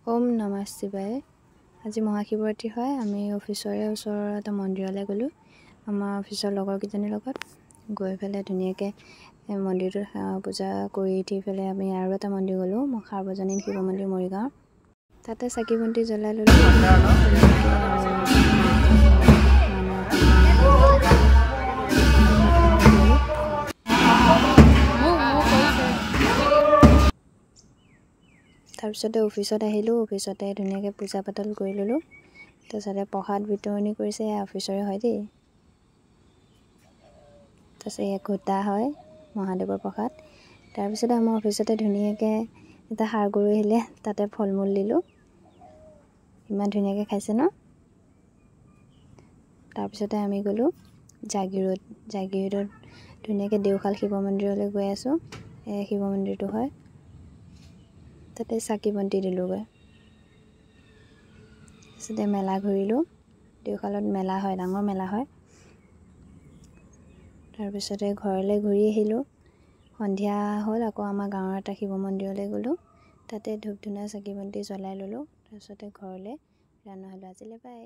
ওম নমঃ শিৱায়। আজি মহাশিৱৰাত্ৰি হয়। আমি অফিচৰে ওচৰৰ এটা মন্দিৰলৈ গ'লোঁ আমাৰ অফিচৰ লগৰকেইজনীৰ লগত। গৈ পেলাই ধুনীয়াকৈ মন্দিৰটোত পূজা কৰি উঠি পেলাই আমি আৰু এটা মন্দিৰ গ'লোঁ, সাৰ্বজনীন শিৱ মন্দিৰ মৰিগাঁও। তাতে চাকি বন্তি জ্বলাই ল'লোঁ। তাৰপিছতে অফিচত আহিলোঁ। অফিচতে ধুনীয়াকৈ পূজা পাতল কৰি ল'লোঁ। তাৰপিছতে প্ৰসাদ বিতৰণি কৰিছে, এয়া অফিচৰে হয় দেই। তাৰপিছত এয়া ঘোটা হয় মহাদেৱৰ প্ৰসাদ। তাৰপিছতে আমাৰ অফিচতে ধুনীয়াকৈ এটা ষাঁড় গৰু আহিলে, তাতে ফল মূল দিলোঁ। ইমান ধুনীয়াকৈ খাইছে ন। তাৰপিছতে আমি গ'লোঁ জাগিৰোডত ধুনীয়াকৈ দেওশাল শিৱ মন্দিৰলৈ গৈ আছোঁ। এই শিৱ মন্দিৰটো হয়, তাতে চাকি বন্তি দিলোঁগৈ। তাৰপিছতে মেলা ঘূৰিলোঁ। দেওশালত মেলা হয়, ডাঙৰ মেলা হয়। তাৰপিছতে ঘৰলৈ ঘূৰি আহিলোঁ। সন্ধিয়া হ'ল, আকৌ আমাৰ গাঁৱৰ এটা শিৱ মন্দিৰলৈ গ'লোঁ। তাতে ধূপ ধূনা চাকি বন্তি জ্বলাই ল'লোঁ। তাৰপিছতে ঘৰলৈ ৰাওনা হ'লোঁ। আজিলৈ বাই।